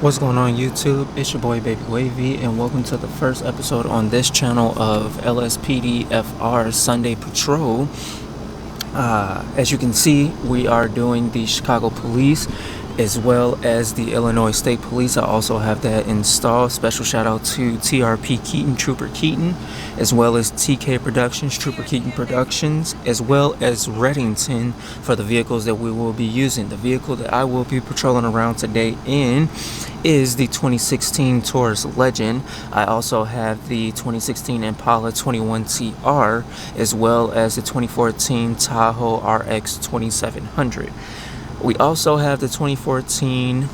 What's going on YouTube? It's your boy Baby Wavv and welcome to the first episode on this channel of LSPDFR Sunday Patrol. As you can see, we are doing the Chicago Police as well as the Illinois State Police. I also have that installed. Special shout out to TRP Keaton, Trooper Keaton, as well as TK Productions, Trooper Keaton Productions, as well as Reddington for the vehicles that we will be using. The vehicle that I will be patrolling around today in is the 2016 Taurus Legend. I also have the 2016 Impala 21TR as well as the 2014 Tahoe RX 2700. We also have the 2014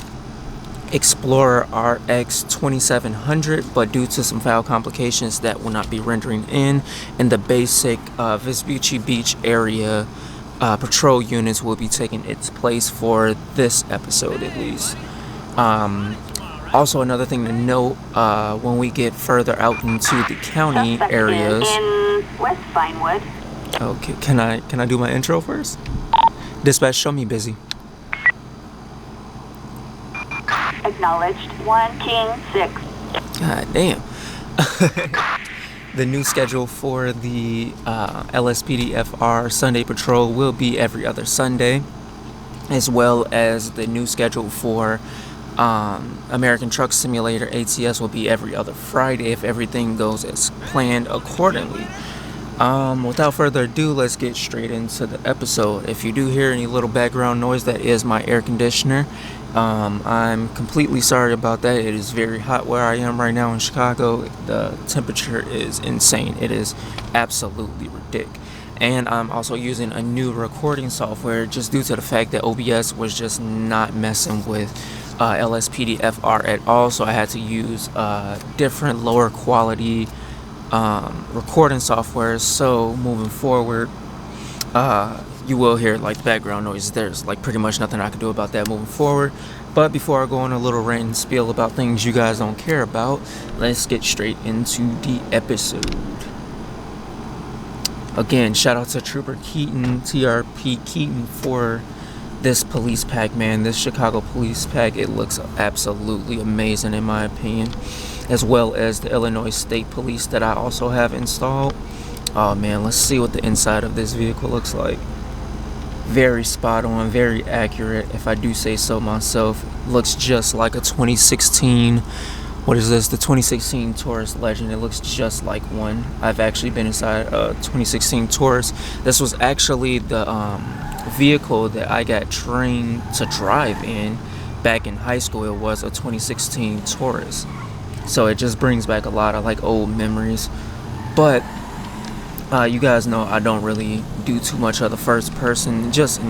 Explorer RX 2700, but due to some file complications that will not be rendering in the basic Vespucci Beach area patrol units will be taking its place for this episode at least. Also, another thing to note, when we get further out into the county areas. In West Vinewood. Okay, can I do my intro first? Dispatch, show me busy. Acknowledged. 1 King 6. God damn. The new schedule for the LSPDFR Sunday Patrol will be every other Sunday, as well as the new schedule for American Truck Simulator ATS will be every other Friday if everything goes as planned accordingly. Without further ado, let's get straight into the episode. If you do hear any little background noise, that is my air conditioner. I'm completely sorry about that. It is very hot where I am right now in Chicago. The temperature is insane. It is absolutely ridiculous. And I'm also using a new recording software just due to the fact that OBS was just not messing with LSPDFR at all. So I had to use different lower quality recording software. So moving forward, you will hear like background noise. There's like pretty much nothing I can do about that moving forward. But before I go on a little rant and spiel about things you guys don't care about, let's get straight into the episode. Again, shout out to Trooper Keaton, TRP Keaton, for this police pack, man. This Chicago police pack, it looks absolutely amazing in my opinion, as well as the Illinois State Police that I also have installed. Oh man, let's see what the inside of this vehicle looks like. Very spot on, very accurate, if I do say so myself. Looks just like a 2016, what is this? The 2016 Taurus Legend. It looks just like one. I've actually been inside a 2016 Taurus. This was actually the vehicle that I got trained to drive in back in high school. It was a 2016 Taurus. So it just brings back a lot of like old memories. But you guys know I don't really do too much of the first person, just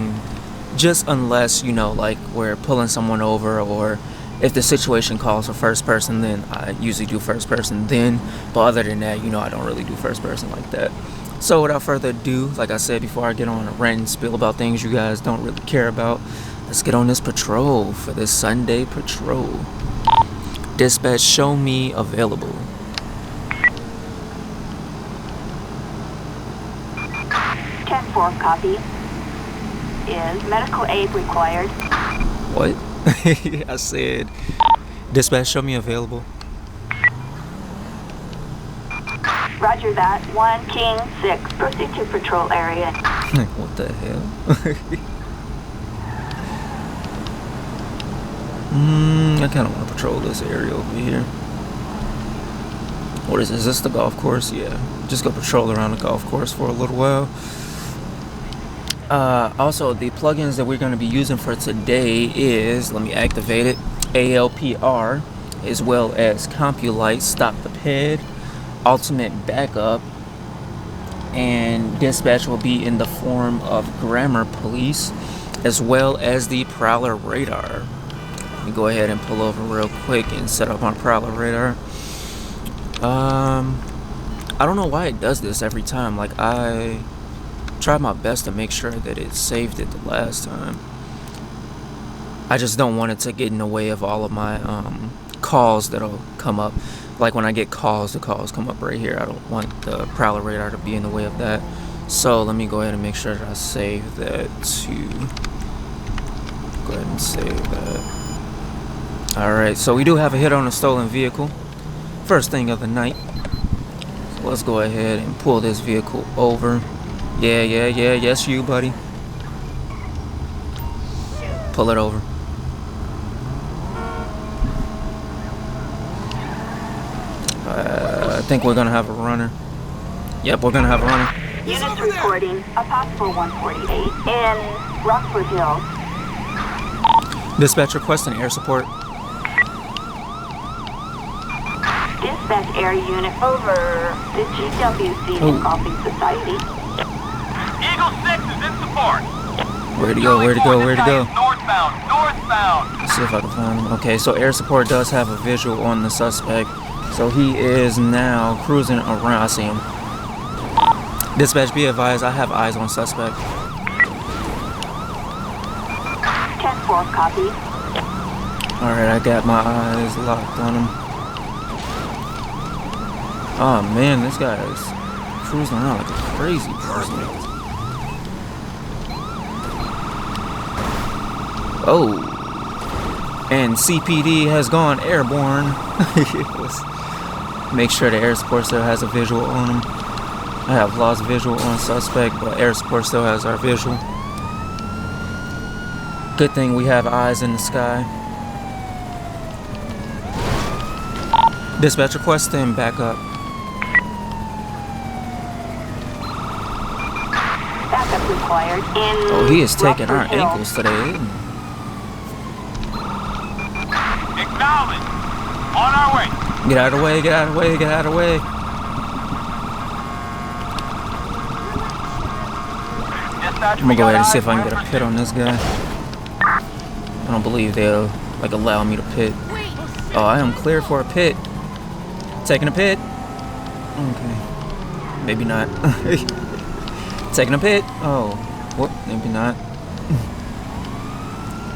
unless, you know, like we're pulling someone over, or if the situation calls for first person, then I usually do first person then. But other than that, you know, I don't really do first person like that. So without further ado, like I said before, I get on a rant and spiel about things you guys don't really care about, let's get on this patrol for this Sunday patrol. Dispatch, show me available. 10-4 copy. Is medical aid required? What? I said, dispatch, show me available. Roger that. 1 King 6. Proceed to patrol area. What the hell? I kind of want to patrol this area over here. What is this? Is this the golf course? Yeah. Just go patrol around the golf course for a little while. Also, the plugins that we're going to be using for today is, let me activate it, ALPR, as well as Compulite, Stop the Ped, Ultimate Backup, and dispatch will be in the form of GrammarPolice, as well as the Prowler radar. Let me go ahead and pull over real quick and set up my Prowler radar. I don't know why it does this every time. Like, I tried my best to make sure that it saved it the last time. I just don't want it to get in the way of all of my calls that'll come up. Like when I get calls, the calls come up right here. I don't want the Prowler radar to be in the way of that. So let me go ahead and make sure that I save that to... Go ahead and save that. Alright, so we do have a hit on a stolen vehicle. First thing of the night. So let's go ahead and pull this vehicle over. Yeah, yes you, buddy. Pull it over. I think we're gonna have a runner. Yep, we're gonna have a runner. Units reporting a possible 148 in Rockford Hills. Dispatch requesting air support. Dispatch air unit over the GWC Golfing Society. Eagle 6 is in support. Where'd he go? Where'd he go? Where'd he go? Northbound. Let's see if I can find him. Okay, so air support does have a visual on the suspect. So he is now cruising around. I see him. Dispatch, be advised, I have eyes on suspect. 10-4, copy. Alright, I got my eyes locked on him. Oh man, this guy is cruising around like a crazy person. Oh. And CPD has gone airborne. Make sure the air support still has a visual on him. I have lost visual on suspect, but air support still has our visual. Good thing we have eyes in the sky. Dispatch requesting backup. Backup required in. Oh, he is taking our Rockford Hill. ankles today, isn't he? Acknowledge. On our way. Get out of the way, get out of the way, get out of the way. Dispatch, I'm gonna go ahead and see if I can get a pit on this guy. I don't believe they'll like allow me to pit. Oh, I am clear for a pit. Taking a pit. Okay. Maybe not. Taking a pit. Oh, whoop, maybe not.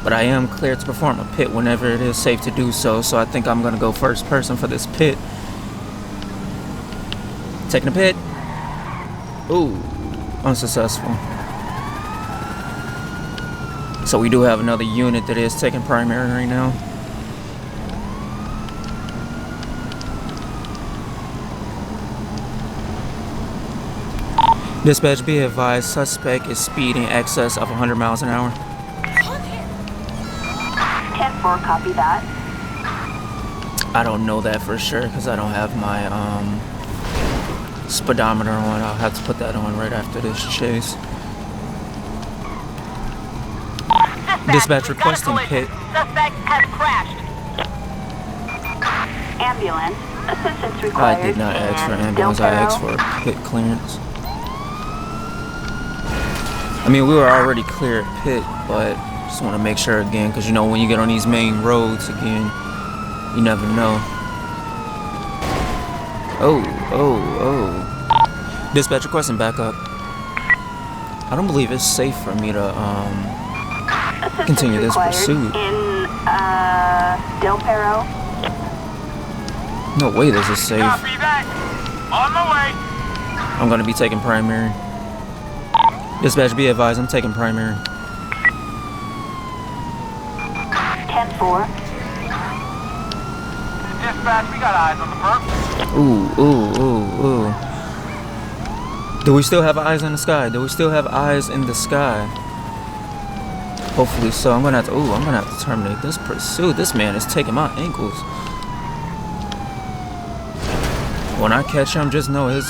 But I am clear to perform a pit whenever it is safe to do so. So I think I'm gonna go first person for this pit. Taking a pit. Ooh, unsuccessful. So we do have another unit that is taking primary right now. Dispatch, be advised, suspect is speeding in excess of 100 miles an hour. 10-4, copy that. I don't know that for sure because I don't have my speedometer on. I'll have to put that on right after this chase. Dispatch requesting pit. Suspect has crashed. Ambulance. Assistance I required. did not ask for in ambulance, I Del asked Perro. for a pit clearance. I mean, we were already clear at pit, but just want to make sure again, because you know when you get on these main roads again, you never know. Oh. Dispatch requesting backup. I don't believe it's safe for me to Assistance continue this required pursuit. in Del Perro. No way this is safe. Copy that. On the way. I'm gonna be taking primary. Dispatch, be advised, I'm taking primary. 10-4. Dispatch, we got eyes on the perp. Ooh. Do we still have eyes in the sky? Do we still have eyes in the sky? Hopefully so. I'm gonna have to terminate this pursuit. This man is taking my ankles. When I catch him, just know yeah.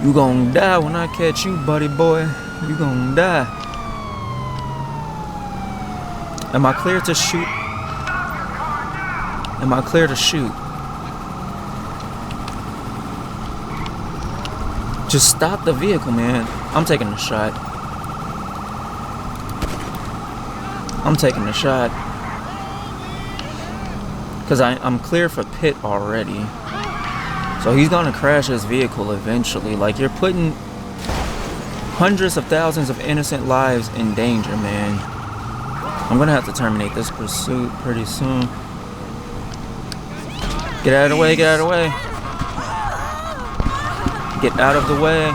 You gonna die when I catch you, buddy boy. You gonna die. Am I clear to shoot? Am I clear to shoot? Just stop the vehicle, man. I'm taking the shot. I'm taking the shot. Because I'm clear for pit already. So he's gonna crash his vehicle eventually. Like, you're putting hundreds of thousands of innocent lives in danger, man. I'm gonna have to terminate this pursuit pretty soon. Get out of the way, get out of the way. Get out of the way.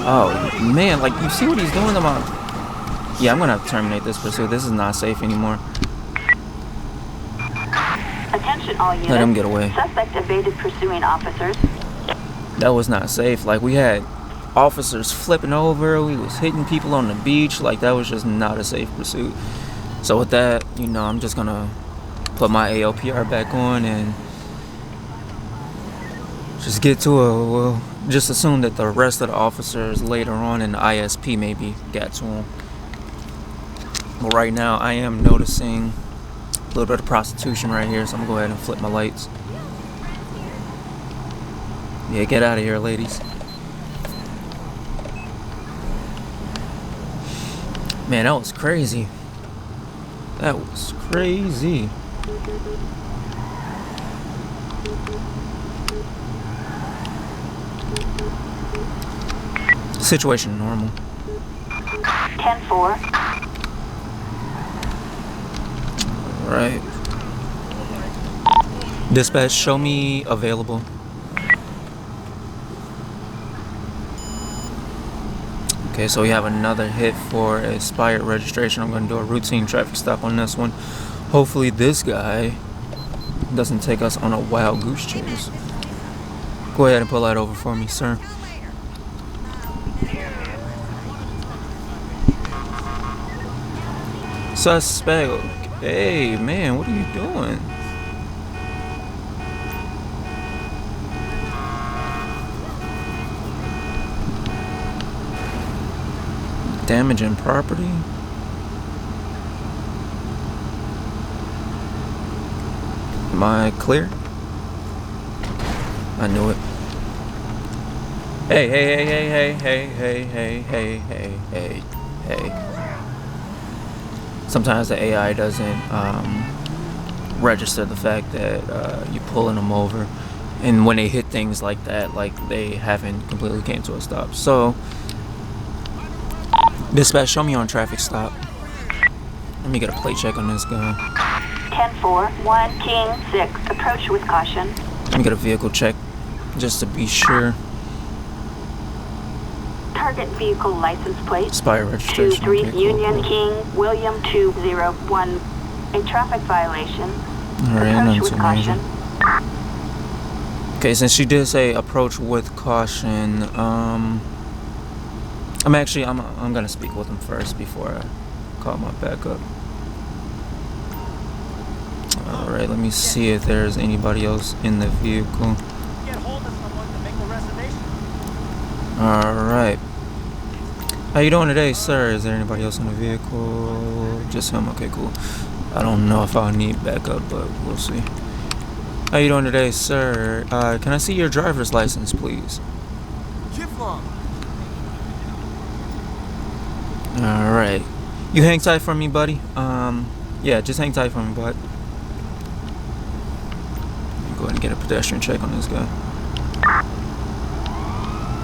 Oh, man, like, you see what he's doing to my Yeah, I'm gonna have to terminate this pursuit. This is not safe anymore. Attention all units. Let him get away. Suspect evaded pursuing officers. That was not safe. Like, we had officers flipping over. We was hitting people on the beach. Like, that was just not a safe pursuit. So with that, you know, I'm just gonna put my ALPR back on and just get to it. Well, just assume that the rest of the officers later on in the ISP maybe got to him. But right now, I am noticing a little bit of prostitution right here, so I'm gonna go ahead and flip my lights. Yeah, get out of here, ladies. Man, that was crazy. That was crazy. Situation normal. 10-4. Right. Dispatch, show me available. Okay, so we have another hit for expired registration. I'm going to do a routine traffic stop on this one. Hopefully this guy doesn't take us on a wild goose chase. Go ahead and pull that over for me, sir. Suspect. Hey, man, what are you doing? Damaging property. Am I clear? I knew it. Hey, hey, hey, hey, hey, hey, hey, hey, hey, hey, hey. Sometimes the AI doesn't register the fact that you're pulling them over, and when they hit things like that, like they haven't completely came to a stop. So, dispatch, show me on traffic stop. Let me get a plate check on this guy. 10-4, 1 King 6. Approach with caution. Let me get a vehicle check, just to be sure. Target vehicle license plate. Expired registration. 23 Okay, cool, Union cool. King William 201. A traffic violation. Alright, Approach nothing with too caution. major. Okay, since she did say approach with caution, I'm gonna speak with him first before I call my backup. Alright, let me see if there's anybody else in the vehicle. Alright. How you doing today, sir? Is there anybody else in the vehicle? Just him? Okay, cool. I don't know if I'll need backup, but we'll see. How you doing today, sir? Can I see your driver's license, please? Alright. You hang tight for me, buddy? Yeah, just hang tight for me, bud. Go ahead and get a pedestrian check on this guy.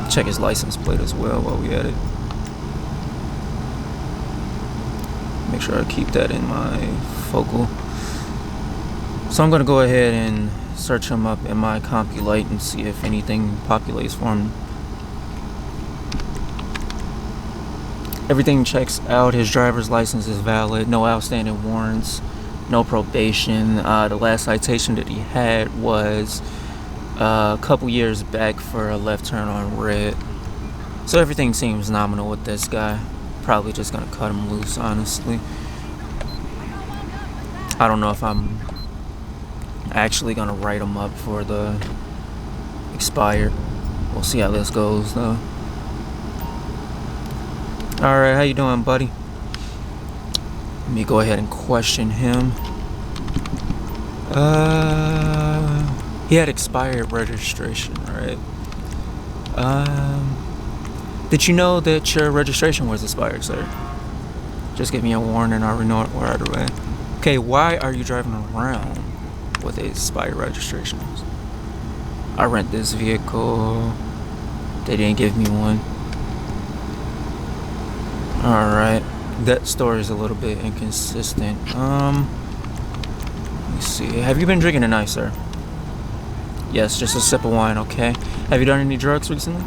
Check his license plate as well while we at it. Make sure I keep that in my focal. So I'm gonna go ahead and search him up in my Compulite and see if anything populates for him. Everything checks out. His driver's license is valid. No outstanding warrants. No probation. The last citation that he had was a couple years back for a left turn on red. So everything seems nominal with this guy. Probably just gonna cut him loose, honestly. I don't know if I'm actually gonna write him up for the expired. We'll see how this goes though. Alright, how you doing, buddy? Let me go ahead and question him. He had expired registration, right? Did you know that your registration was expired, sir? Just give me a warning, I'll renew it right away. Okay, why are you driving around with expired registrations? I rent this vehicle. They didn't give me one. Alright. That story is a little bit inconsistent. Let me see. Have you been drinking tonight, sir? Yes, just a sip of wine, okay. Have you done any drugs recently?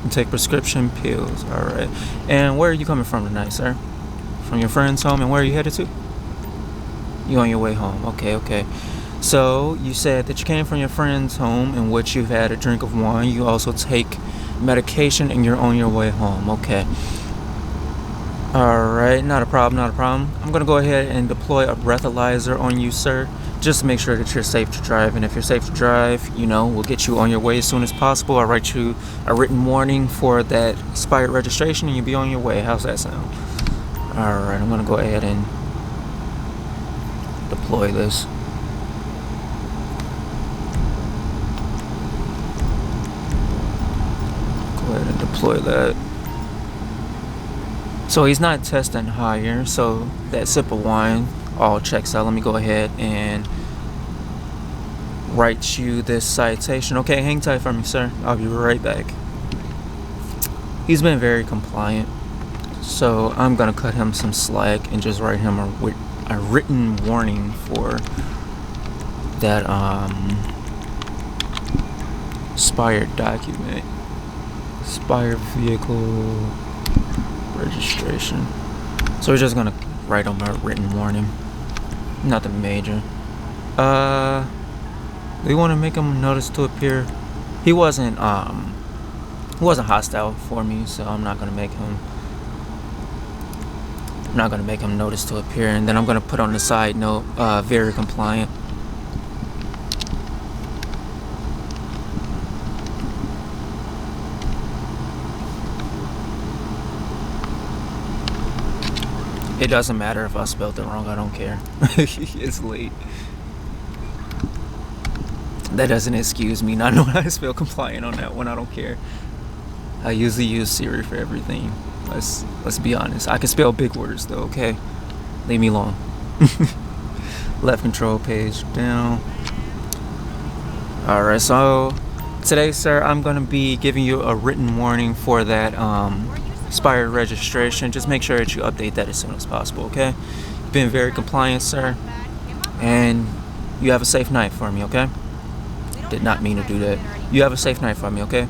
You take prescription pills, alright. And where are you coming from tonight, sir? From your friend's home, and where are you headed to? You on your way home. Okay, okay. So you said that you came from your friend's home in which you've had a drink of wine. You also take medication and you're on your way home. Okay. Alright, not a problem, not a problem. I'm going to go ahead and deploy a breathalyzer on you, sir, just to make sure that you're safe to drive. And if you're safe to drive, you know, we'll get you on your way as soon as possible. I'll write you a written warning for that expired registration and you'll be on your way. How's that sound? Alright, I'm going to go ahead and deploy this. Go ahead and deploy that. So he's not testing higher, so that sip of wine all checks out. Let me go ahead and write you this citation. Okay, hang tight for me, sir. I'll be right back. He's been very compliant, so I'm gonna cut him some slack and just write him a written warning for that expired document, expired vehicle registration. So we're just gonna write him a written warning. Nothing major. We want to make him notice to appear. He wasn't hostile for me, so I'm not gonna make him notice to appear. And then I'm gonna put on the side note, very compliant. It doesn't matter if I spelled it wrong, I don't care. It's late. That doesn't excuse me not knowing how to spell compliant on that one, I don't care. I usually use Siri for everything. Let's be honest. I can spell big words though, okay? Leave me alone. Left control page down. Alright, so today, sir, I'm gonna be giving you a written warning for that expired registration. Just make sure that you update that as soon as possible, okay? You've been very compliant, sir, and you have a safe night for me, okay? Did not mean to do that. You have a safe night for me, okay?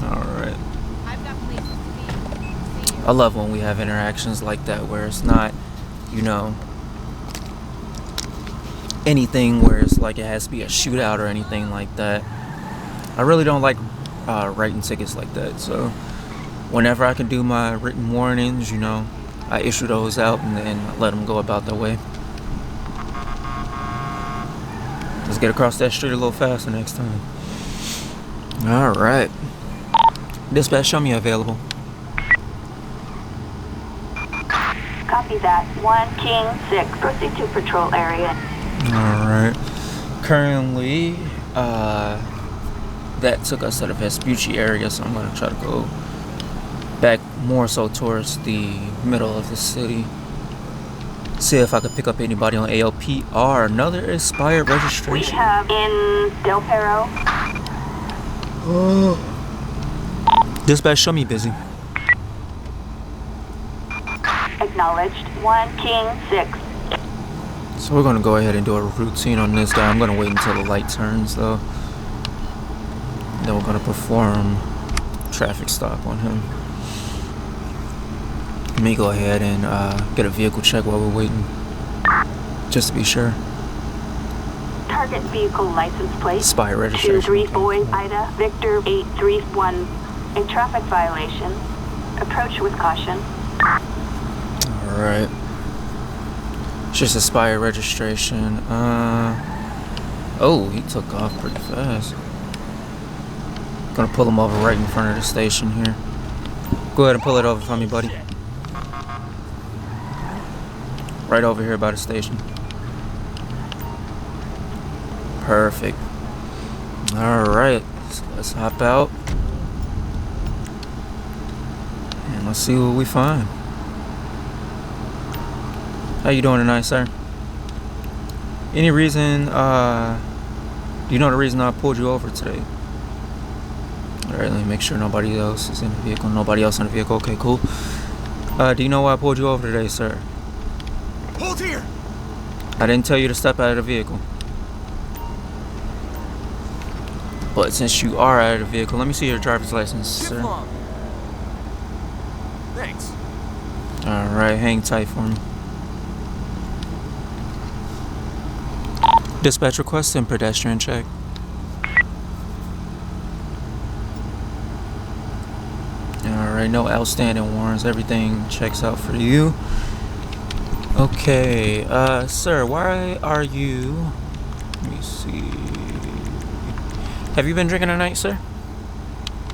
Alright. I love when we have interactions like that where it's not, you know, anything where it's like it has to be a shootout or anything like that. I really don't like writing tickets like that, so whenever I can do my written warnings, you know, I issue those out and then let them go about their way. Let's get across that street a little faster next time. Alright. Dispatch, show me available. Copy that. 1 King 6. Proceed to patrol area. Alright. Currently, that took us to the Vespucci area, so I'm going to try to go back more so towards the middle of the city. See if I could pick up anybody on ALPR. Another expired registration. We have in Del Perro. Dispatch, show me busy. Acknowledged. 1 King 6. So we're gonna go ahead and do a routine on this guy. I'm gonna wait until the light turns though. Then we're gonna perform traffic stop on him. Let me go ahead and get a vehicle check while we're waiting, just to be sure. Target vehicle license plate. Expired registration. 23 Boy Ida Victor 831. A traffic violation. Approach with caution. Alright. It's just expired registration. Oh, he took off pretty fast. Gonna pull him over right in front of the station here. Go ahead and pull it over for me, buddy. Right over here by the station. Perfect. Alright, so let's hop out and let's see what we find. How you doing tonight, sir? Any reason, do you know the reason I pulled you over today? Alright, let me make sure nobody else is in the vehicle. Nobody else in the vehicle. Okay, cool. Do you know why I pulled you over today, sir? Hold here! I didn't tell you to step out of the vehicle. But since you are out of the vehicle, let me see your driver's license, Get sir. long. Thanks. Alright, hang tight for me. Dispatch requesting pedestrian check. Alright, no outstanding warrants. Everything checks out for you. Okay, sir, why are you... Let me see... Have you been drinking tonight, sir?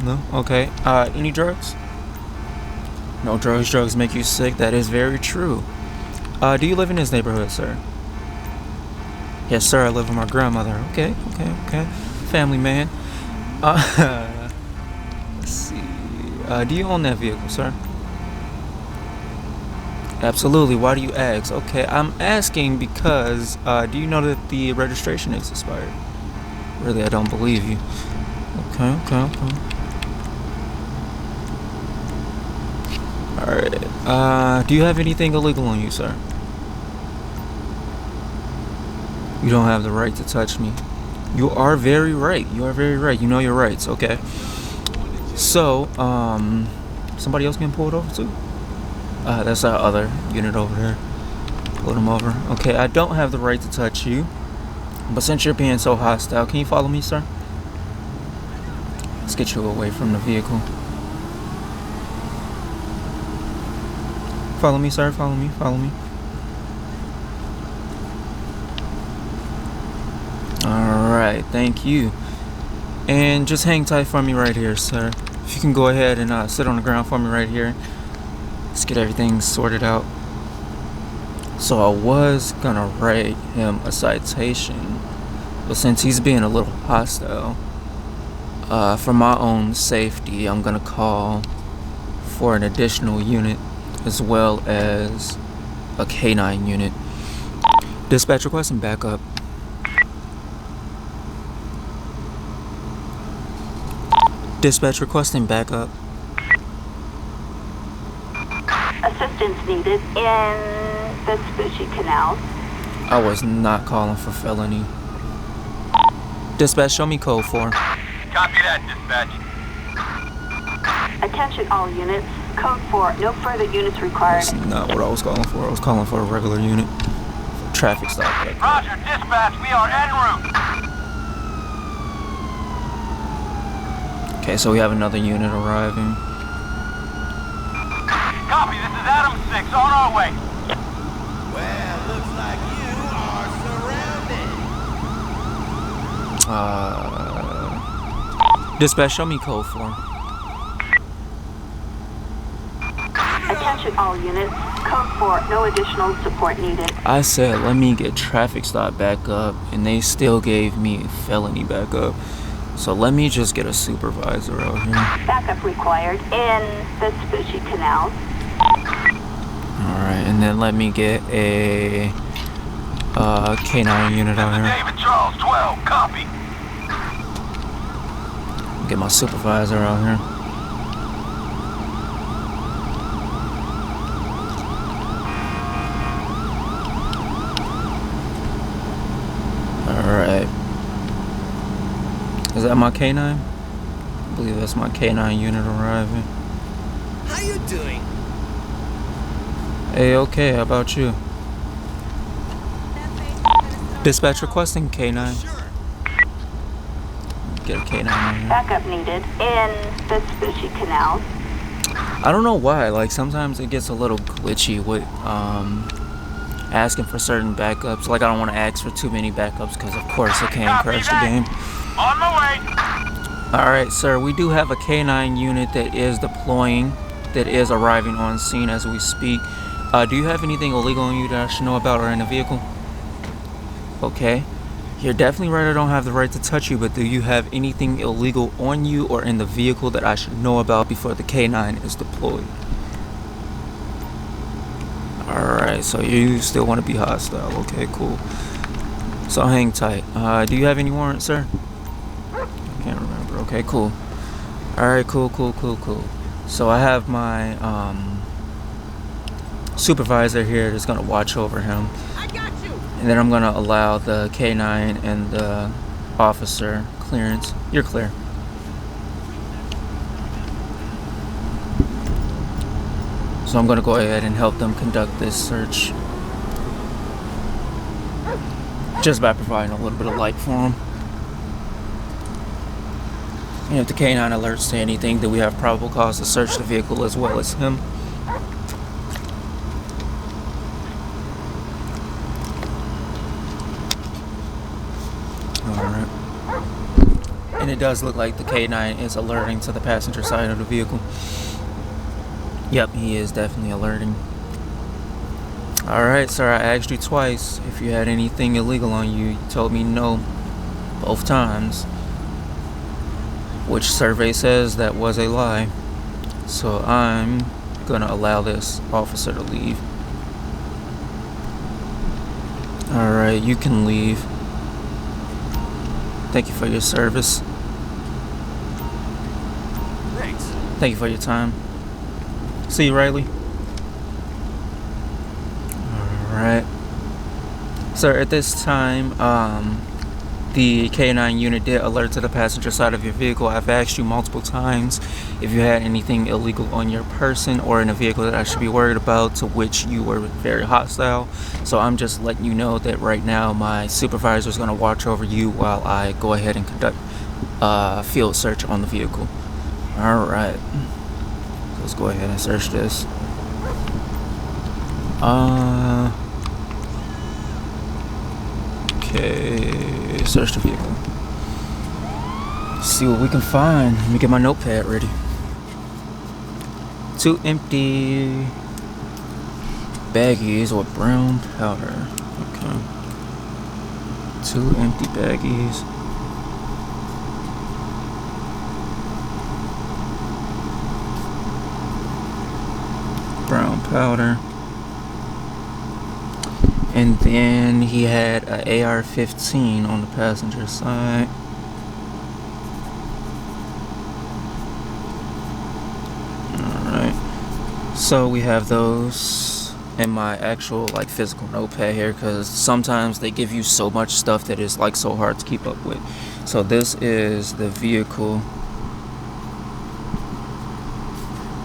No? Okay. Any drugs? No drugs. Drugs make you sick. That is very true. Do you live in this neighborhood, sir? Yes, sir. I live with my grandmother. Okay. Family man. Let's see. Do you own that vehicle, sir? Absolutely. Why do you ask? Okay, I'm asking because, do you know that the registration is expired? Really, I don't believe you. Okay. Alright. Do you have anything illegal on you, sir? You don't have the right to touch me. You are very right. You know your rights, okay? So, somebody else getting pulled over too? That's our other unit over there. Pull them over. Okay, I don't have the right to touch you. But since you're being so hostile, can you follow me, sir? Let's get you away from the vehicle. Follow me, sir. Follow me. Alright, thank you. And just hang tight for me right here, sir. If you can go ahead and sit on the ground for me right here. Let's get everything sorted out. So I was gonna write him a citation, but since he's being a little hostile, for my own safety, I'm gonna call for an additional unit as well as a canine unit. Dispatch requesting backup. Dispatch requesting backup. Assistance needed in the Vespucci Canal. I was not calling for felony. Dispatch, show me code 4. Copy that, dispatch. Attention all units. Code 4. No further units required. That's not what I was calling for. I was calling for a regular unit. Traffic stop. Roger, dispatch. We are en route. Okay, so we have another unit arriving. Copy, this is Adam 6. On our way. Well, looks like you are surrounded. Dispatch, show me code 4. Attention all units. Code 4. No additional support needed. I said, let me get traffic stop back up, and they still gave me felony backup. So let me just get a supervisor out here. Backup required in the Vespucci Canal. Alright, and then let me get a canine unit out here. David Charles 12, copy. Get my supervisor out here. Alright. Is that my canine? I believe that's my canine unit arriving. How you doing? Hey, okay, how about you? Dispatch requesting canine. Sure. Get a canine out here. Backup needed in the Vespucci Canal. I don't know why, like sometimes it gets a little glitchy with asking for certain backups. Like I don't want to ask for too many backups because of course it can crash the game. On my way. Alright, sir, we do have a canine unit that is deploying, that is arriving on scene as we speak. Do you have anything illegal on you that I should know about or in the vehicle? Okay. You're definitely right, I don't have the right to touch you, but do you have anything illegal on you or in the vehicle that I should know about before the canine is deployed? Alright, so you still want to be hostile. Okay, cool. So hang tight. Do you have any warrants, sir? I can't remember. Okay, cool. Alright, cool. So I have my supervisor here that's gonna watch over him. I got you. And then I'm gonna allow the canine and the officer clearance. You're clear. So I'm going to go ahead and help them conduct this search just by providing a little bit of light for them. And if the canine alerts to anything, then we have probable cause to search the vehicle as well as him. Alright. And it does look like the canine is alerting to the passenger side of the vehicle. Yep, he is definitely alerting. Alright, sir, I asked you twice if you had anything illegal on you. You told me no both times, which survey says that was a lie. So I'm gonna allow this officer to leave. Alright, you can leave. Thank you for your service. Thanks. Thank you for your time. See you, Riley. Alright. Sir, at this time, the K9 unit did alert to the passenger side of your vehicle. I've asked you multiple times if you had anything illegal on your person or in a vehicle that I should be worried about, to which you were very hostile. So I'm just letting you know that right now my supervisor is going to watch over you while I go ahead and conduct a field search on the vehicle. Alright. Let's go ahead and search this. Okay, search the vehicle. See what we can find. Let me get my notepad ready. 2 empty baggies with brown powder. Okay. 2 empty baggies. Brown powder. And then he had an AR-15 on the passenger side. Alright. So we have those in my actual like physical notepad here, because sometimes they give you so much stuff that is like so hard to keep up with. So this is the vehicle.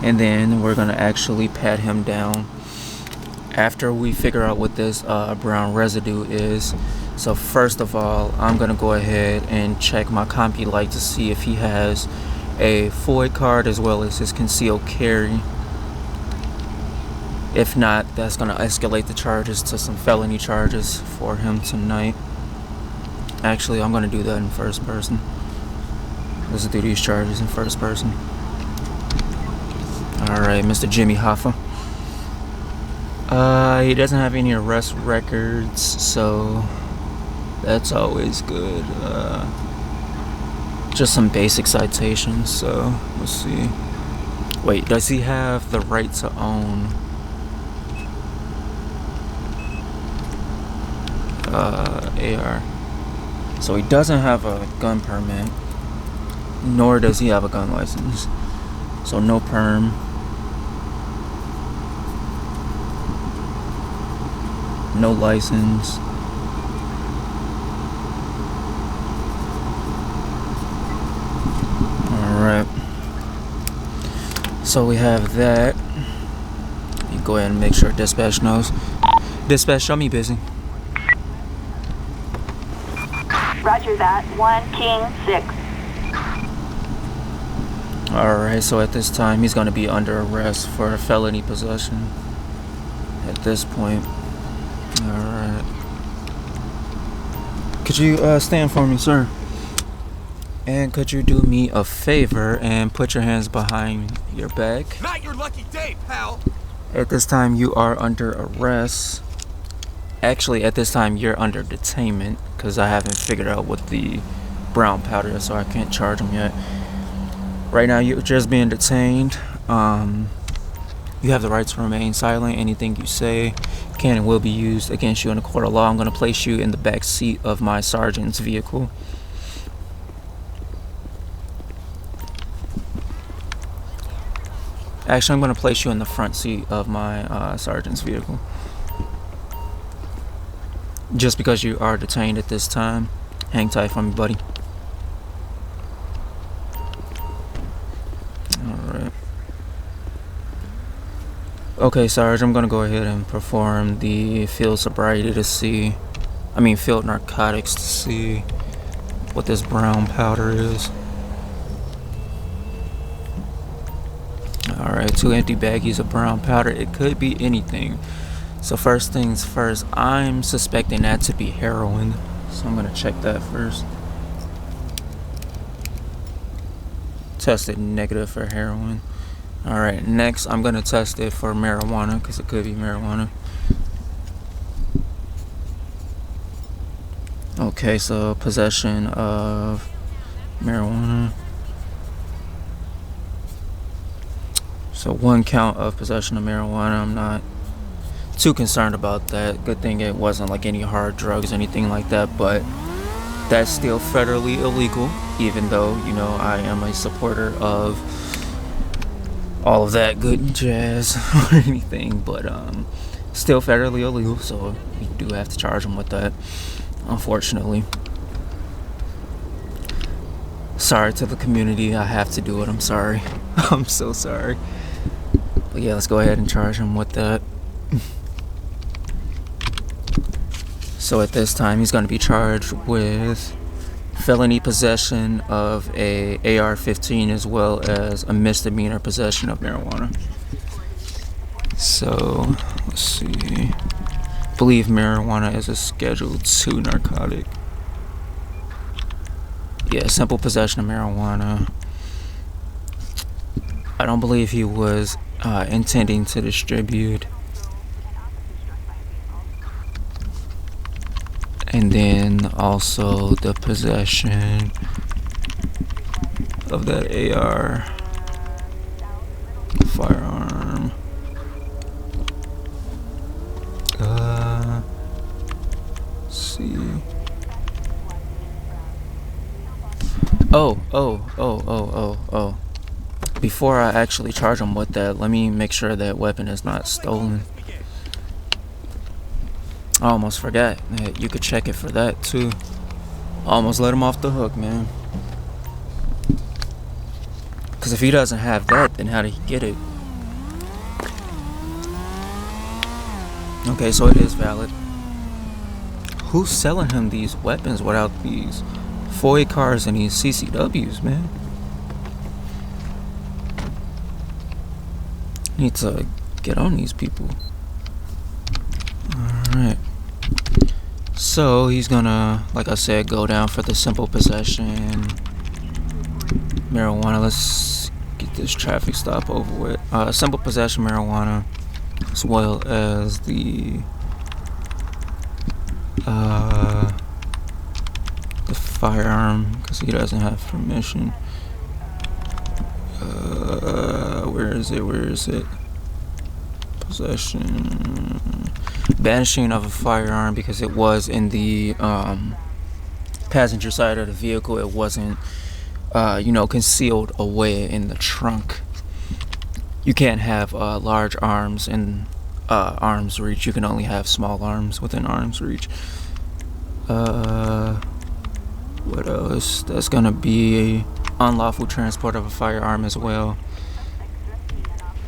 And then we're gonna actually pat him down after we figure out what this brown residue is. So first of all, I'm gonna go ahead and check my Compulite to see if he has a FOID card as well as his concealed carry. If not, that's gonna escalate the charges to some felony charges for him tonight. Actually, I'm gonna do that in first person. Let's do these charges in first person. Alright, Mr. Jimmy Hoffa. He doesn't have any arrest records, so that's always good. Just some basic citations, so let's see. Wait, does he have the right to own AR? So he doesn't have a gun permit, nor does he have a gun license. So no perm. No license. Alright. So we have that. You go ahead and make sure dispatch knows. Dispatch, show me busy. Roger that. 1 King 6. Alright, so at this time he's going to be under arrest for felony possession at this point. Alright. Could you stand for me, sir? And could you do me a favor and put your hands behind your back? Not your lucky day, pal. At this time you are under arrest. Actually, at this time you're under detainment, because I haven't figured out what the brown powder is, so I can't charge him yet. Right now you're just being detained. You have the right to remain silent. Anything you say can and will be used against you in a court of law. I'm going to place you in the back seat of my sergeant's vehicle. Actually, I'm going to place you in the front seat of my sergeant's vehicle. Just because you are detained at this time. Hang tight for me, buddy. Alright. Okay, Sarge, I'm gonna go ahead and perform the field sobriety to see, field narcotics to see what this brown powder is. Alright, 2 empty baggies of brown powder. It could be anything. So first things first, I'm suspecting that to be heroin. So I'm gonna check that first. Tested negative for heroin. Alright, next I'm gonna test it for marijuana because it could be marijuana. Okay, so possession of marijuana. So 1 count of possession of marijuana. I'm not too concerned about that. Good thing it wasn't like any hard drugs, anything like that, but that's still federally illegal, even though, you know, I am a supporter of all of that good jazz or anything, but still federally illegal, so we do have to charge them with that, unfortunately. Sorry to the community, I have to do it. I'm sorry. I'm so sorry. But yeah, let's go ahead and charge him with that. So at this time, he's going to be charged with felony possession of a AR-15 as well as a misdemeanor possession of marijuana. So, let's see. I believe marijuana is a Schedule 2 narcotic. Yeah, simple possession of marijuana. I don't believe he was intending to distribute. And then also the possession of that AR firearm. Let's see. Oh. Before I actually charge him with that, let me make sure that weapon is not stolen. I almost forgot that you could check it for that too. Almost let him off the hook, man. Because if he doesn't have that, then how did he get it? Okay, so it is valid. Who's selling him these weapons without these FOI cars and these CCWs, man? Need to get on these people. Alright. So he's gonna, like I said, go down for the simple possession marijuana. Let's get this traffic stop over with. Simple possession marijuana, as well as the firearm, because he doesn't have permission. Where is it? Possession, banishing of a firearm, because it was in the passenger side of the vehicle. It wasn't concealed away in the trunk. You can't have large arms in arm's reach. You can only have small arms within arm's reach. What else? That's gonna be unlawful transport of a firearm as well,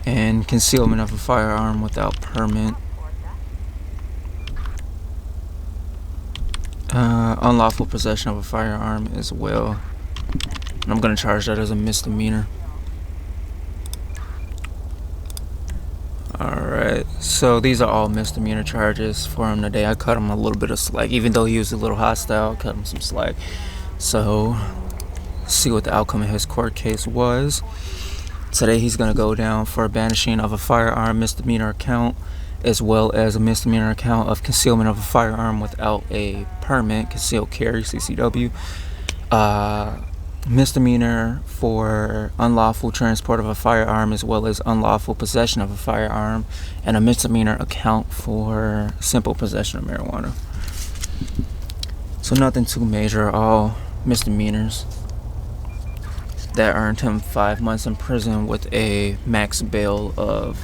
and concealment of a firearm without permit. Unlawful possession of a firearm as well. And I'm gonna charge that as a misdemeanor. Alright, so these are all misdemeanor charges for him today. I cut him a little bit of slack, even though he was a little hostile. I cut him some slack. So, let's see what the outcome of his court case was. Today he's going to go down for banishing of a firearm misdemeanor count, as well as a misdemeanor count of concealment of a firearm without a permit, concealed carry, CCW. Misdemeanor for unlawful transport of a firearm, as well as unlawful possession of a firearm, and a misdemeanor account for simple possession of marijuana. So nothing too major, all misdemeanors. That earned him 5 months in prison with a max bail of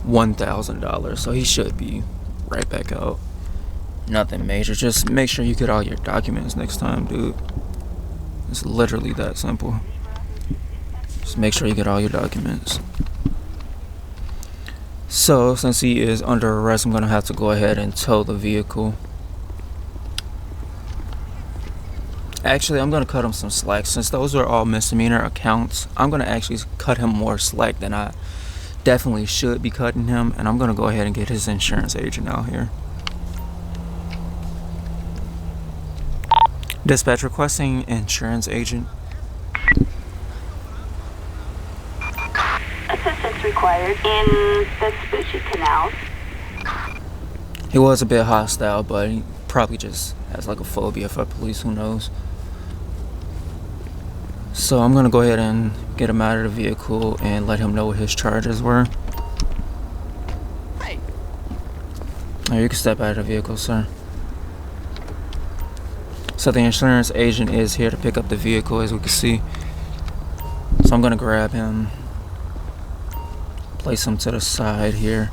$1,000. So he should be right back out. Nothing major. Just make sure you get all your documents next time, dude. It's literally that simple. Just make sure you get all your documents. So since he is under arrest, I'm gonna have to go ahead and tow the vehicle. Actually, I'm gonna cut him some slack. Since those are all misdemeanor accounts, I'm gonna actually cut him more slack than I definitely should be cutting him, and I'm gonna go ahead and get his insurance agent out here. Dispatch requesting insurance agent. Assistance required in Vespucci Canals. He was a bit hostile, but he probably just has like a phobia for police, who knows. So I'm gonna go ahead and get him out of the vehicle and let him know what his charges were. Hey. Oh, you can step out of the vehicle, sir. So the insurance agent is here to pick up the vehicle, as we can see. So I'm gonna grab him, place him to the side here,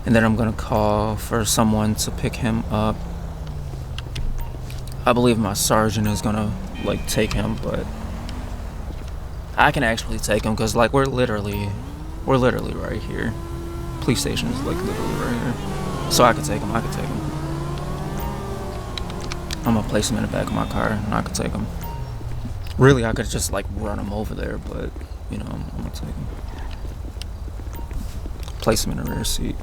and then I'm gonna call for someone to pick him up. I believe my sergeant is gonna like take him, but I can actually take him because like we're literally right here. Police station is like literally right here, so I can take him. I'm gonna place him in the back of my car and I could take him. Really, I could just like run him over there, but you know, I'm gonna take him. Place him in the rear seat.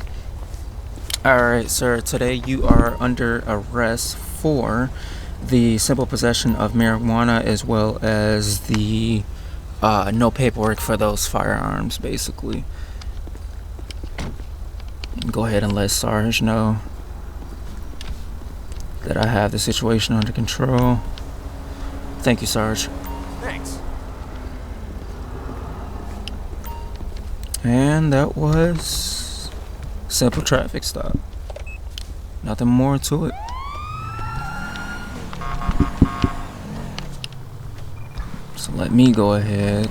Alright, sir, today you are under arrest for the simple possession of marijuana as well as the no paperwork for those firearms, basically. Go ahead and let Sarge know that I have the situation under control. Thank you, Sarge. Thanks. And that was simple traffic stop. Nothing more to it. So let me go ahead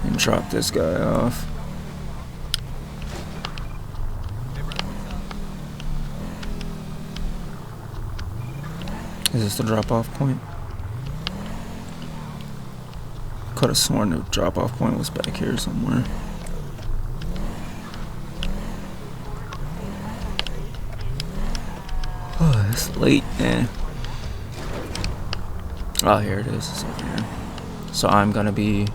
and drop this guy off. Is this the drop-off point? Could have sworn the drop-off point was back here somewhere. Oh, it's late, man. Oh, here it is. It's over here. So I'm gonna be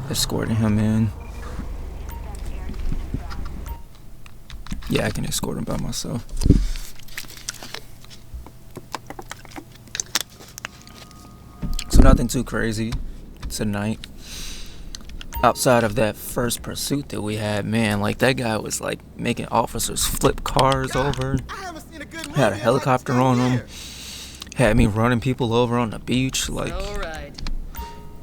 escorting him in. Yeah, I can escort him by myself. So nothing too crazy tonight. Outside of that first pursuit that we had, man, like that guy was like making officers flip cars over. Had a helicopter on him. Had me running people over on the beach. Like,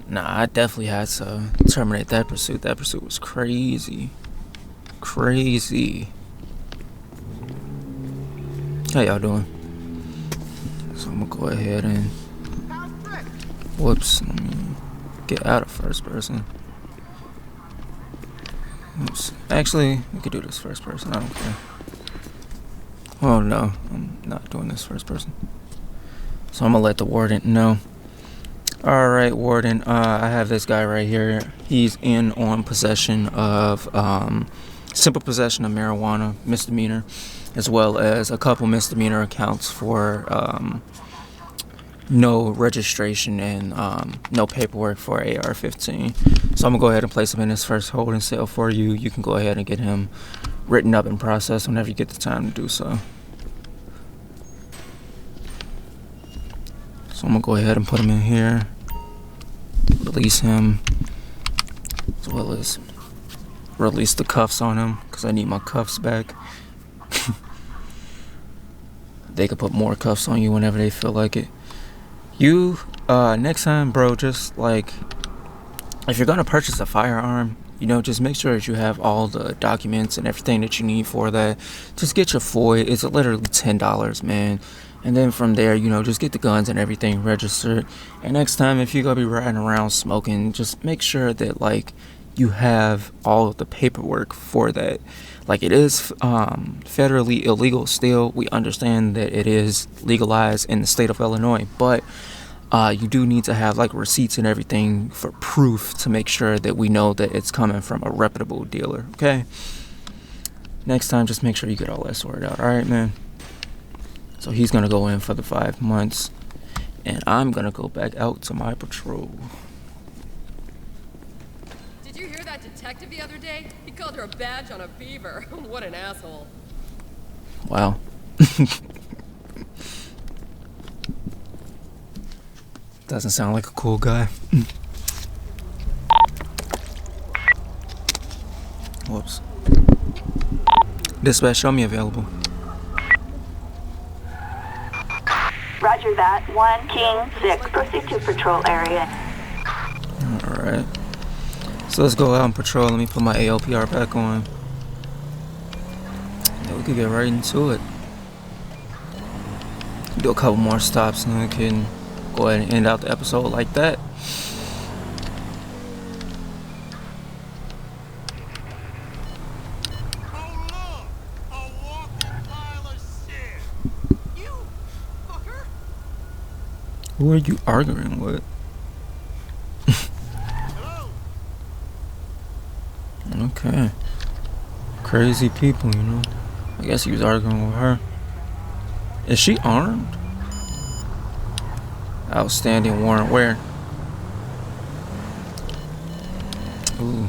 nah, I definitely had to terminate that pursuit. That pursuit was crazy. Crazy. How y'all doing? So I'm gonna go ahead and whoops, let me get out of first person. Oops. Actually, we could do this first person, I don't care. Oh no, I'm not doing this first person. So I'm gonna let the warden know. Alright, warden, I have this guy right here. He's in on possession of simple possession of marijuana, misdemeanor, as well as a couple misdemeanor accounts for no registration and no paperwork for AR-15. So I'm gonna go ahead and place him in his first holding cell for you. You can go ahead and get him written up and processed whenever you get the time to do so. So I'm gonna go ahead and put him in here, release him, as well as release the cuffs on him, because I need my cuffs back. They could put more cuffs on you whenever they feel like it. You, next time, bro, just like, if you're gonna purchase a firearm, you know, just make sure that you have all the documents and everything that you need for that. Just get your FOID. It's literally $10, man. And then from there, you know, just get the guns and everything registered. And next time, if you're gonna be riding around smoking, just make sure that, like, you have all of the paperwork for that. Like, it is federally illegal still. We understand that it is legalized in the state of Illinois, but You do need to have like receipts and everything for proof to make sure that we know that it's coming from a reputable dealer. Okay. Next time, just make sure you get all that sorted out. All right, man. So he's gonna go in for the 5 months, and I'm gonna go back out to my patrol. Did you hear that detective the other day? He called her a badge on a beaver. What an asshole. Wow. Doesn't sound like a cool guy. Whoops. Dispatch, show me available. Roger that. 1 King 6. Proceed to patrol area. Alright. So let's go out and patrol. Let me put my ALPR back on. Yeah, we could get right into it. Do a couple more stops and then we can go ahead and end out the episode like that. Who are you arguing with? Okay. Crazy people, you know. I guess he was arguing with her. Is she armed? Outstanding warrant where? Ooh.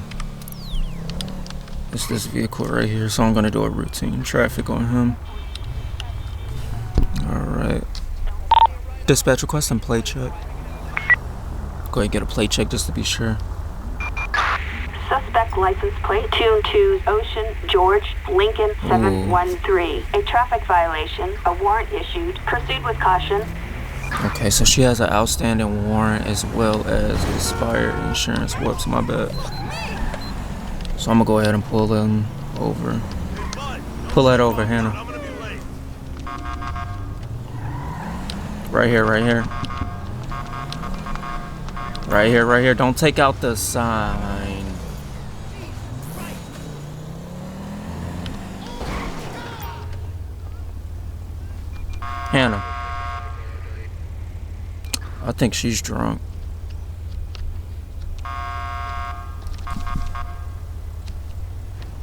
It's this vehicle right here, so I'm gonna do a routine traffic on him. Alright. Dispatch requesting plate check. Go ahead and get a plate check just to be sure. Suspect license plate 22 Ocean George Lincoln 713. A traffic violation. A warrant issued. Proceed with caution. Okay, so she has an outstanding warrant as well as expired insurance. Whoops, my bad. So I'm gonna go ahead and pull them over. Pull that over, Hannah. Right here, right here. Right here, right here. Don't take out the sign. Hannah. I think she's drunk.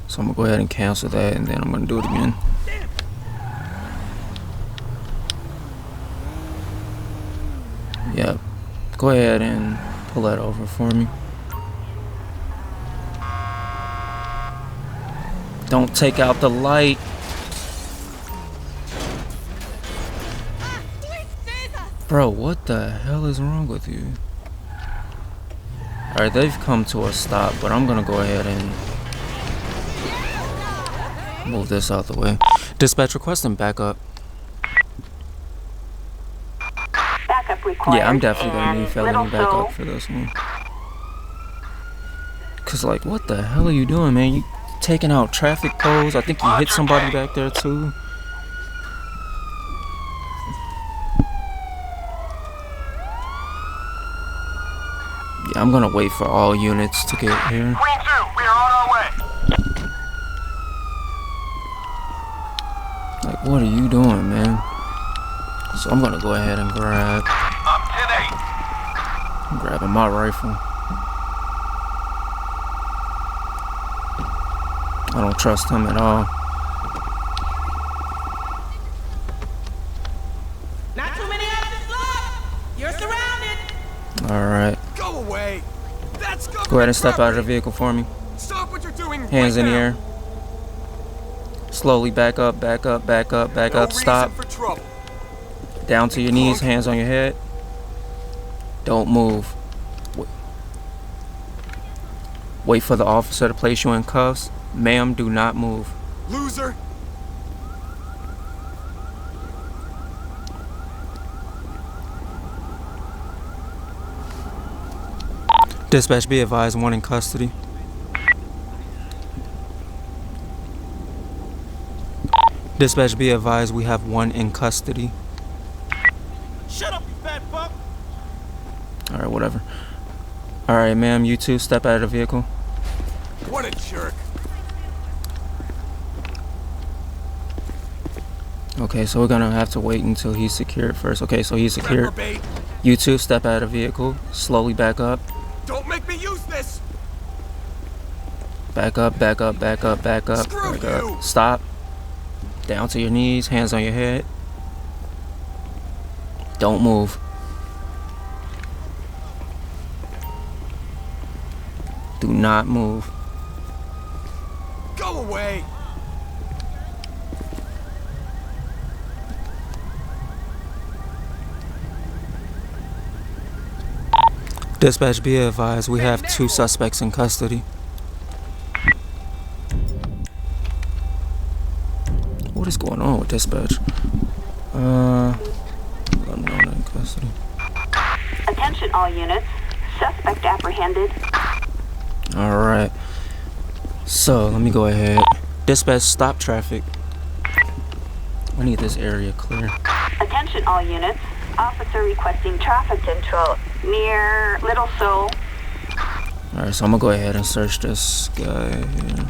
So I'm gonna go ahead and cancel that and then I'm gonna do it again. Yep. Go ahead and pull that over for me. Don't take out the light. Bro, what the hell is wrong with you? Alright, they've come to a stop, but I'm gonna go ahead and move this out the way. Dispatch requesting backup. Backup required. Yeah, I'm definitely gonna need and felony little backup for this one. Cause like, what the hell are you doing, man? You taking out traffic poles? I think you hit somebody back there too. Yeah, I'm gonna wait for all units to get here. Queen 2, we are on our way. Like, what are you doing, man? So I'm gonna go ahead and grab. I'm 10-8. I'm grabbing my rifle. I don't trust him at all. Not too many options left. You're surrounded. Alright. Go away. That's Go ahead and step out of the vehicle for me. Stop what you're doing. Hands in the air. Slowly back up, back up, back up, back up. Stop. For trouble. Down to your knees, hands on your head. Don't move. Wait for the officer to place you in cuffs. Ma'am, do not move. Loser. Dispatch, be advised, one in custody. Dispatch, be advised, we have one in custody. Shut up, you fat fuck. Alright, whatever. Alright, ma'am, you two step out of the vehicle. What a jerk. Okay, so we're gonna have to wait until he's secured first. Okay, so he's secured. Reprobate. You two step out of the vehicle. Slowly back up. Don't make me use this! Back up, back up, back up, back up, Screw back you. up. Stop. Down to your knees, hands on your head. Don't move. Do not move. Go away! Dispatch, be advised, we have 2 suspects in custody. What is going on with dispatch? Unknown in custody. Attention all units. Suspect apprehended. Alright. So, let me go ahead. Dispatch, stop traffic. I need this area clear. Attention all units. Officer requesting traffic control near Little Seoul. Alright, so I'm gonna go ahead and search this guy here.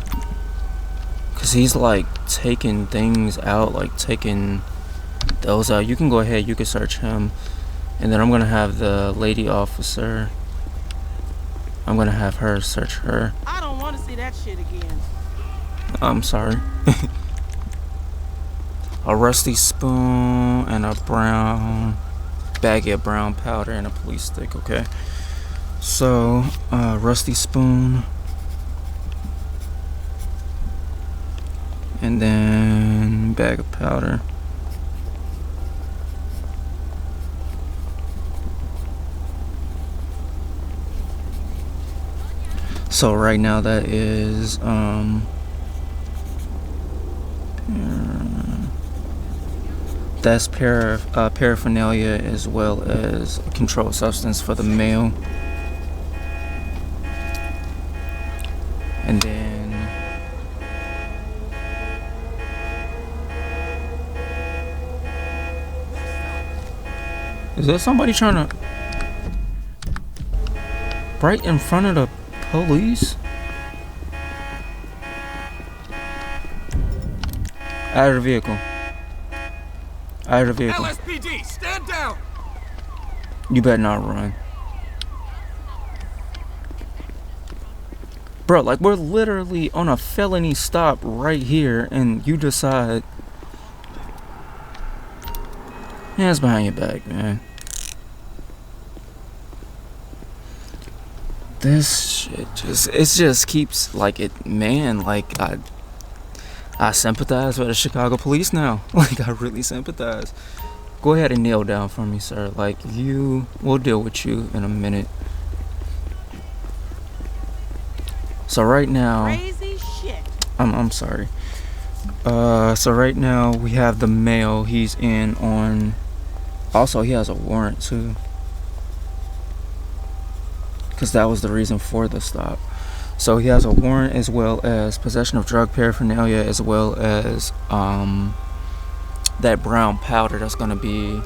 Cause he's like taking things out, like taking those out. You can go ahead, you can search him. And then I'm gonna have the lady officer. I'm gonna have her search her. I don't want to see that shit again. I'm sorry. A rusty spoon and a brown baggie of brown powder and a police stick. Okay, so rusty spoon and then bag of powder. So right now that is that's paraphernalia as well as a controlled substance for the male. And then is there somebody trying to right in front of the police? Out of the vehicle. Out of the vehicle. LSPD, stand down! You better not run. Bro, like we're literally on a felony stop right here and you decide. Hands behind your back, man. This shit just keeps like it, man, like I sympathize with the Chicago police now. Like I really sympathize. Go ahead and kneel down for me, sir. Like we'll deal with you in a minute. So right now, Crazy shit. I'm sorry. So right now we have the male. He's in on. Also, he has a warrant too. Because that was the reason for the stop. So he has a warrant as well as possession of drug paraphernalia as well as that brown powder that's going to be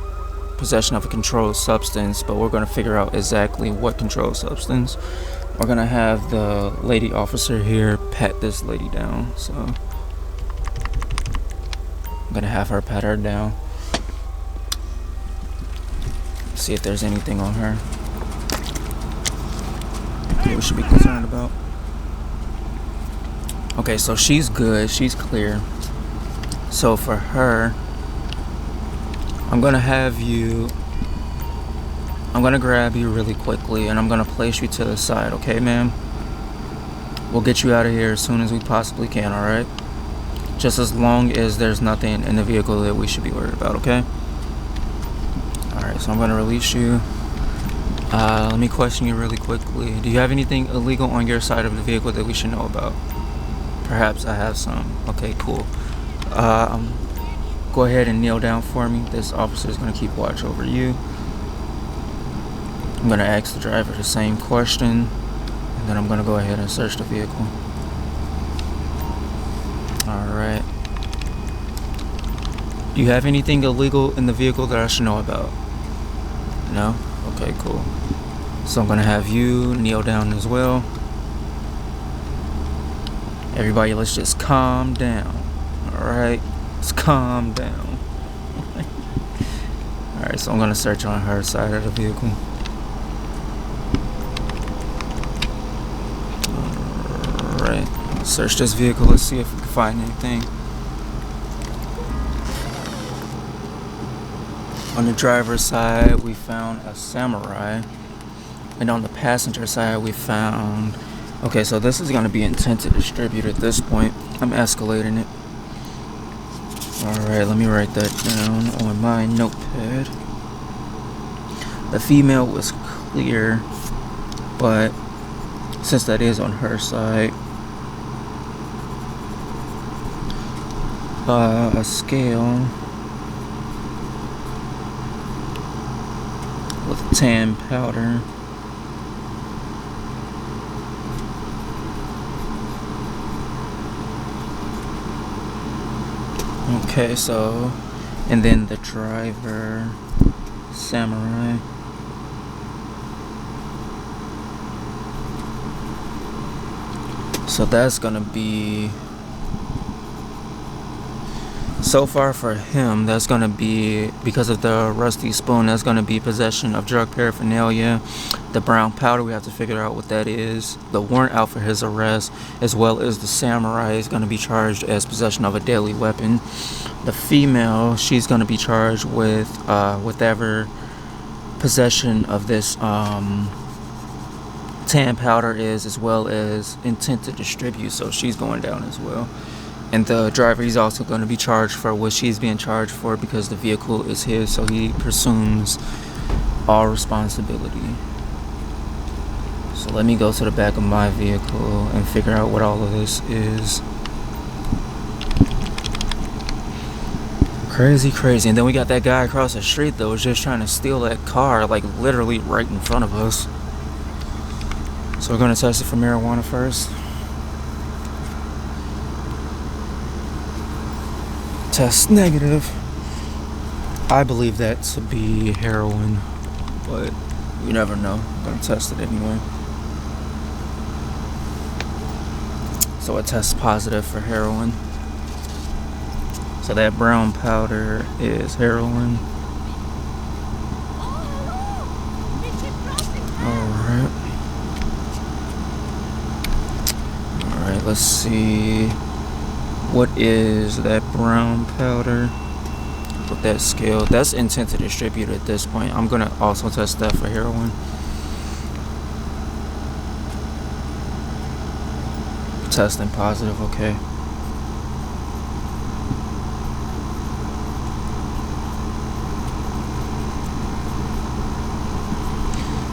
possession of a controlled substance, but we're going to figure out exactly what controlled substance. We're going to have the lady officer here pat this lady down. So I'm going to have her pat her down. See if there's anything on her that we should be concerned about. Okay, so she's good, she's clear. So for her, I'm gonna grab you really quickly and I'm gonna place you to the side, okay, ma'am? We'll get you out of here as soon as we possibly can, alright? Just as long as there's nothing in the vehicle that we should be worried about, okay? Alright, so I'm gonna release you. Let me question you really quickly. Do you have anything illegal on your side of the vehicle that we should know about? Perhaps I have some. Okay, cool. Go ahead and kneel down for me. This officer is going to keep watch over you. I'm going to ask the driver the same question. And then I'm going to go ahead and search the vehicle. Alright. Do you have anything illegal in the vehicle that I should know about? No? Okay, cool. So I'm going to have you kneel down as well. Everybody, let's just calm down. Alright? Let's calm down. Alright, Alright, so I'm gonna search on her side of the vehicle. Alright, search this vehicle. Let's see if we can find anything. On the driver's side, we found a Samurai. And on the passenger side, we found... Okay, so this is going to be intent to distribute at this point. I'm escalating it. Alright, let me write that down on my notepad. The female was clear, but since that is on her side, a scale with tan powder. Okay, so, and then the driver, Samurai. So that's gonna be, so far for him, that's gonna be, because of the rusty spoon, that's gonna be possession of drug paraphernalia. The brown powder, we have to figure out what that is. The warrant out for his arrest, as well as the Samurai, is gonna be charged as possession of a deadly weapon. The female, she's gonna be charged with whatever possession of this tan powder is, as well as intent to distribute, so she's going down as well. And the driver, he's also going to be charged for what she's being charged for, because the vehicle is his, so he presumes all responsibility. So let me go to the back of my vehicle and figure out what all of this is. Crazy. And then we got that guy across the street that was just trying to steal that car, like literally right in front of us. So we're going to test it for marijuana first. Test negative. I believe that to be heroin, but you never know. I'm going to test it anyway. So it tests positive for heroin. So that brown powder is heroin. Alright, let's see. What is that brown powder? With that scale, that's intent to distribute at this point. I'm gonna also test that for heroin. Testing positive, okay.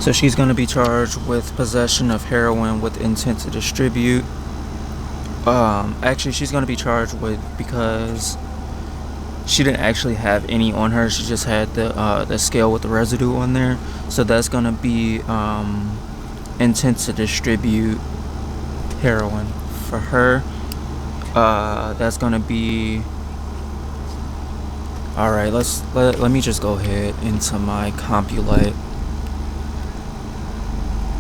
So she's gonna be charged with possession of heroin with intent to distribute. Actually, she's gonna be charged with, because she didn't actually have any on her. She just had the scale with the residue on there. So that's gonna be intent to distribute heroin for her. That's gonna be. All right, let me just go ahead into my Compulite,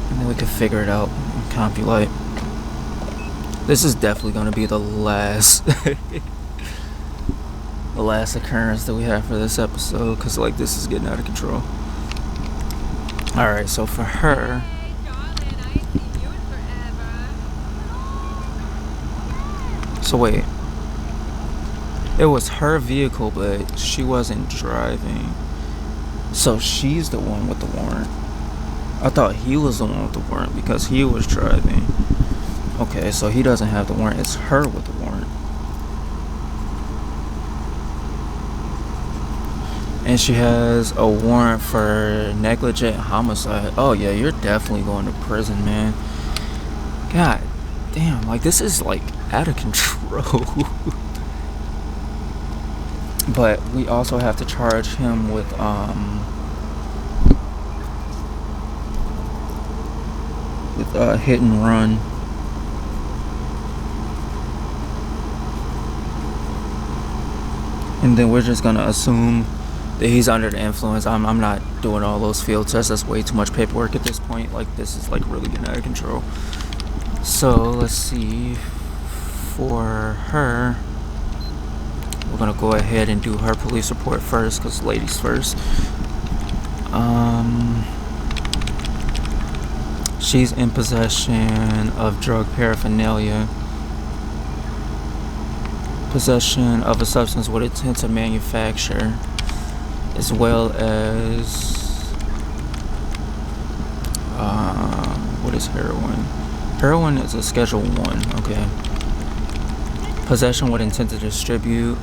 and then we can figure it out. Compulite. This is definitely going to be the last the last occurrence that we have for this episode, because like this is getting out of control. Alright, so for her, so wait, it was her vehicle, but she wasn't driving, so she's the one with the warrant. I thought he was the one with the warrant because he was driving. Okay, so he doesn't have the warrant. It's her with the warrant. And she has a warrant for negligent homicide. Oh yeah, you're definitely going to prison, man. God damn, like this is like out of control. But we also have to charge him with hit and run. And then we're just gonna assume that he's under the influence. I'm not doing all those field tests. That's way too much paperwork at this point. Like this is like really getting out of control. So let's see. For her, we're gonna go ahead and do her police report first, because ladies first. She's in possession of drug paraphernalia, possession of a substance with intent to manufacture, as well as what is heroin? Heroin is a Schedule 1, okay. Possession with intent to distribute,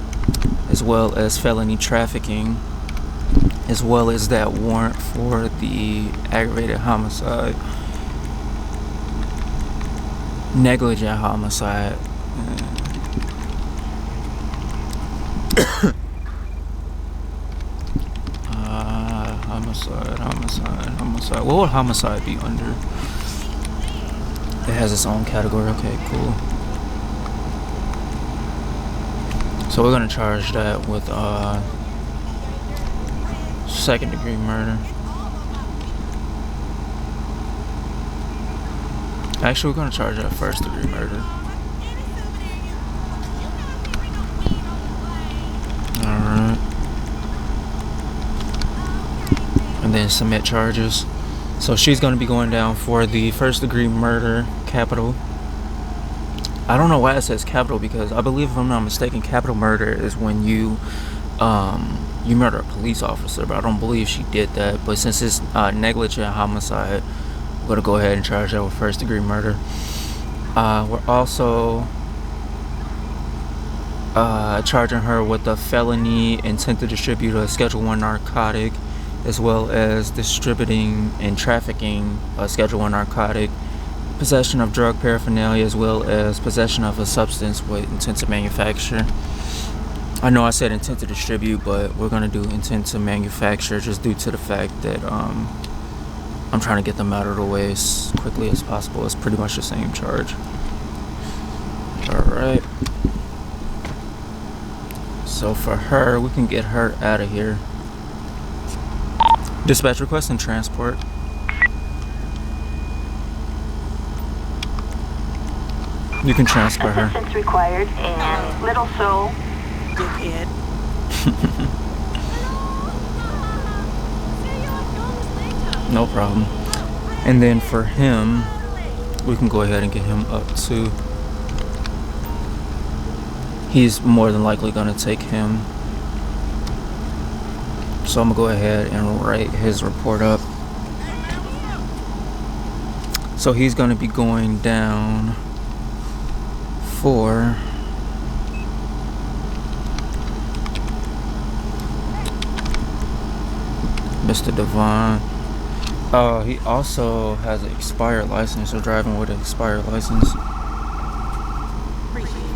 as well as felony trafficking, as well as that warrant for the aggravated homicide. Negligent homicide. Homicide. What would homicide be under? It has its own category. Okay, cool. So we're gonna charge that with second-degree murder. Actually, we're gonna charge that first-degree murder. Alright. And then submit charges. So she's gonna be going down for the first-degree murder, capital. I don't know why it says capital, because I believe, if I'm not mistaken, capital murder is when you murder a police officer, but I don't believe she did that. But since it's negligent homicide, we're gonna go ahead and charge that with first-degree murder. We're also charging her with a felony intent to distribute a Schedule 1 narcotic, as well as distributing and trafficking a Schedule 1 narcotic, possession of drug paraphernalia, as well as possession of a substance with intent to manufacture. I know I said intent to distribute, but we're gonna do intent to manufacture, just due to the fact that I'm trying to get them out of the way as quickly as possible. It's pretty much the same charge. Alright. So for her, we can get her out of here. Dispatch requesting transport. You can transfer her. Assistance required in Little Seoul. Dickhead. No problem. And then for him, we can go ahead and get him up too. He's more than likely gonna take him. So I'm gonna go ahead and write his report up. So he's gonna be going down for Mr. Devon. He also has an expired license, so driving with an expired license. Appreciate it.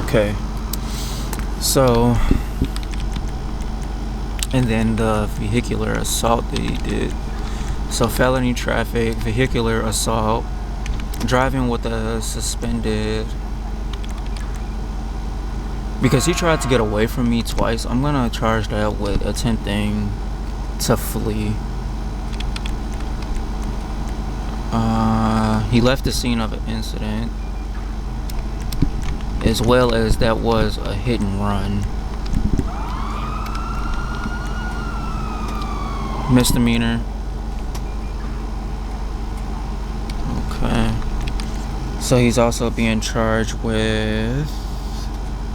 Okay. So, and then the vehicular assault that he did. So felony traffic, vehicular assault, driving with a suspended. Because he tried to get away from me twice, I'm gonna charge that with attempting to flee. He left the scene of an incident, as well as that was a hit and run. Misdemeanor. Okay. So he's also being charged with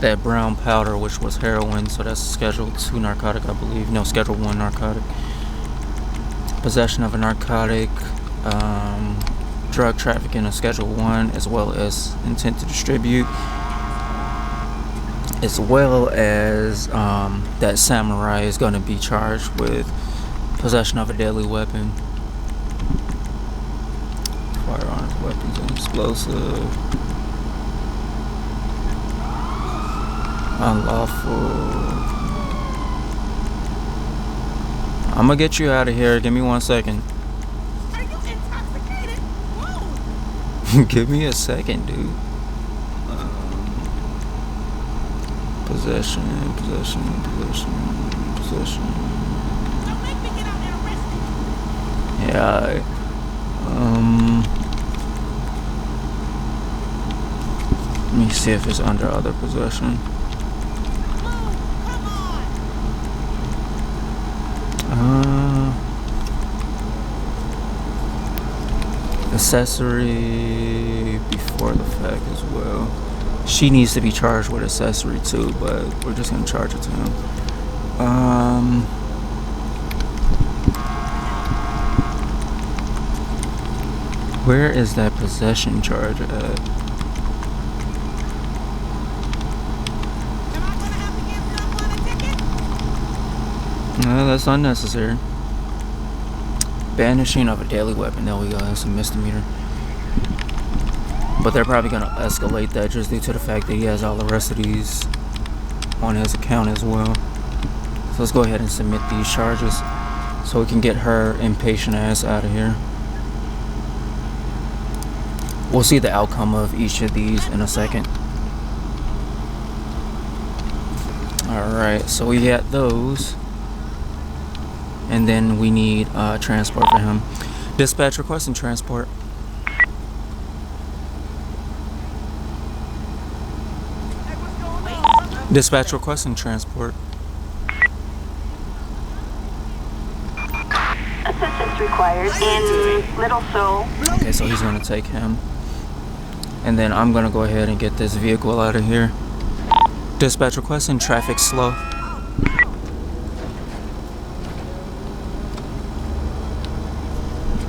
that brown powder, which was heroin, so that's Schedule 2 narcotic, I believe. No, Schedule 1 narcotic. Possession of a narcotic, drug trafficking of Schedule 1, as well as intent to distribute, as well as that samurai is going to be charged with possession of a deadly weapon, firearms, weapons, and explosive. Unlawful. I'm gonna get you out of here. Give me 1 second. Are you intoxicated? Whoa. Give me a second, dude. Possession. Don't make me get out and arrest you. Yeah. Let me see if it's under other possession. Accessory before the fact as well. She needs to be charged with accessory too, but we're just gonna charge it to him. Where is that possession charge at? Am I gonna have to give someone a ticket? No, that's unnecessary. Banishing of a deadly weapon. There we go. That's a misdemeanor. But they're probably gonna escalate that just due to the fact that he has all the rest of these on his account as well. So let's go ahead and submit these charges so we can get her impatient ass out of here. We'll see the outcome of each of these in a second. Alright, so we got those. And then we need transport for him. Dispatch requesting transport. Dispatch requesting transport. Assistance required in Little Seoul. Okay, so he's gonna take him. And then I'm gonna go ahead and get this vehicle out of here. Dispatch requesting traffic slow.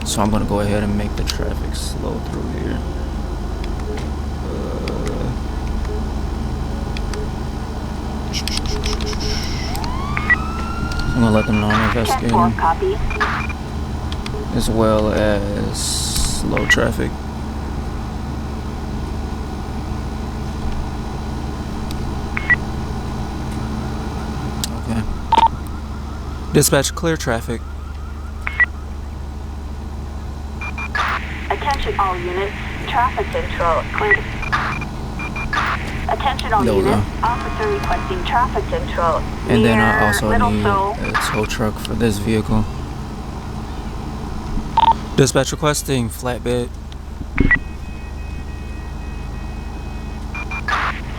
So I'm gonna go ahead and make the traffic slow through here. I'm gonna let them know I'm investigating, 10-4 copy. as well as slow traffic. Okay. Dispatch clear traffic. Attention all units. Traffic control cleared. Attention all There we units. go. Officer requesting traffic control. And then I near also Little need Seoul. a tow truck for this vehicle. Dispatch requesting flatbed.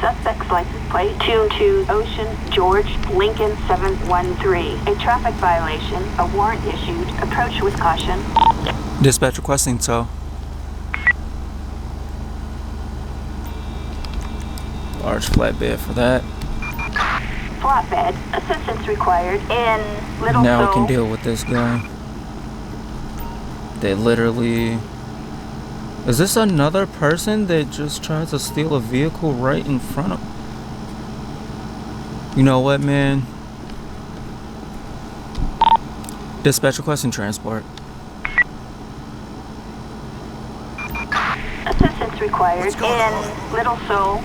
Suspect's license plate 22 Ocean George Lincoln 713. A traffic violation. A warrant issued. Approach with caution. Dispatch requesting tow. Large flatbed for that. Flatbed. Assistance required in Little Now we Seoul. can deal with this guy. They literally... Is this another person that just tried to steal a vehicle right in front of... You know what, man? Dispatch requesting transport. Assistance required in Little Seoul.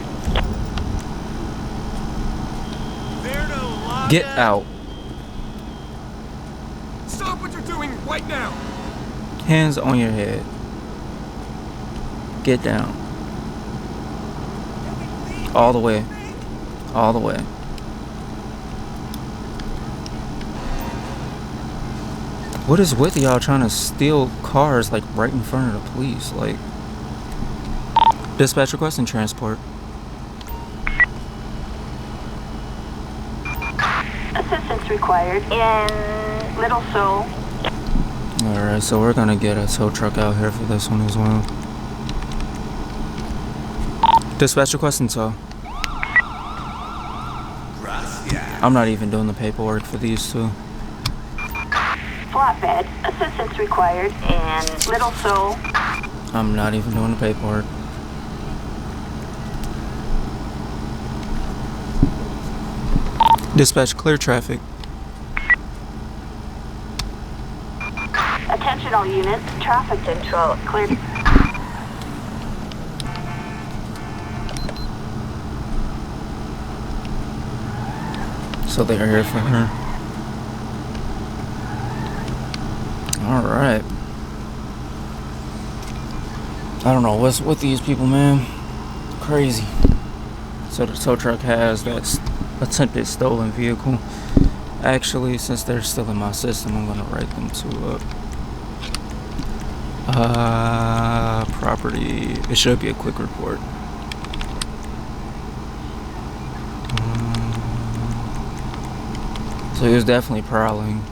Get out. Stop what you're doing right now! Hands on your head. Get down. All the way. All the way. What is with y'all trying to steal cars like right in front of the police? Like, dispatch requesting transport. Assistance required in Little Seoul. Alright, so we're gonna get a tow truck out here for this one as well. Dispatch requesting tow. I'm not even doing the paperwork for these two. Flatbed. Assistance required in Little Seoul. I'm not even doing the paperwork. Dispatch clear traffic. Attention all units. Traffic control cleared. So they are here for her. Alright. I don't know what's with these people, man. Crazy. So the tow truck has that attempted stolen vehicle. Actually, since they're still in my system, I'm gonna write them two up. Property. It should be a quick report. So he was definitely prowling.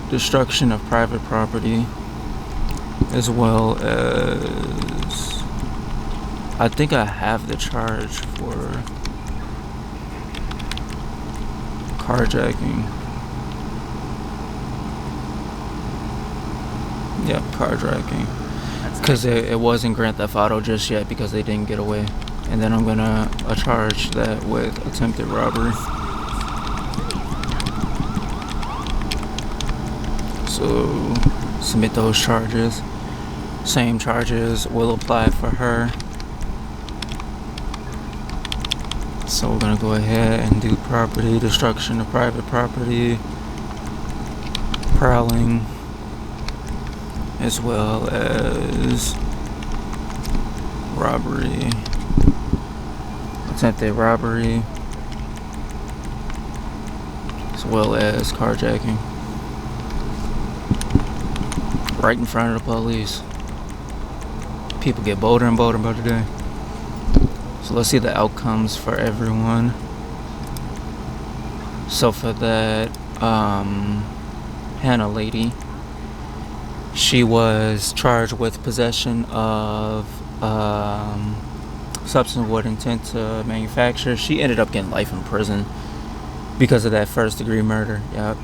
Destruction of private property, as well as I think I have the charge for carjacking. Yep, carjacking. Because it wasn't Grand Theft Auto just yet because they didn't get away. And then I'm gonna charge that with attempted robbery. So submit those charges. Same charges will apply for her. So we're gonna go ahead and do property, destruction of private property, prowling, as well as robbery, attempted robbery, as well as carjacking. Right in front of the police. People get bolder and bolder by the day. So let's see the outcomes for everyone. So for that Hannah lady, she was charged with possession of substance with intent to manufacture. She ended up getting life in prison because of that first degree murder. Yep.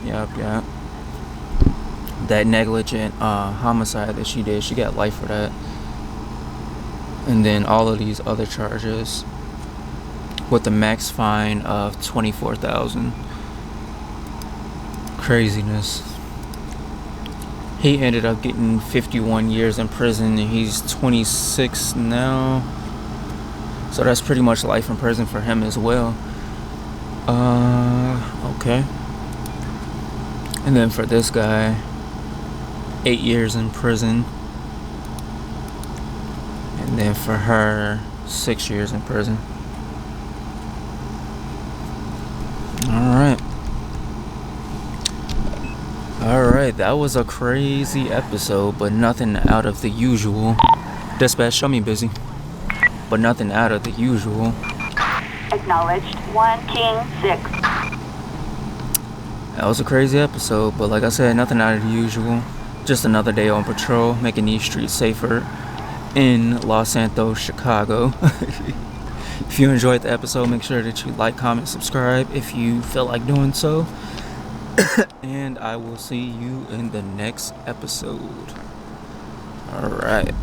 That negligent homicide that she did, she got life for that. And then all of these other charges with the max fine of $24,000. Craziness. He ended up getting 51 years in prison, and he's 26 now. So that's pretty much life in prison for him as well. Okay. And then for this guy, 8 years in prison. And then for her, 6 years in prison. Alright, that was a crazy episode, but nothing out of the usual. Dispatch, show me busy. But nothing out of the usual. Acknowledged. 1 King 6. That was a crazy episode, but like I said, nothing out of the usual. Just another day on patrol, making these streets safer in Los Santos, Chicago. If you enjoyed the episode, make sure that you like, comment, subscribe if you feel like doing so. And I will see you in the next episode. Alright.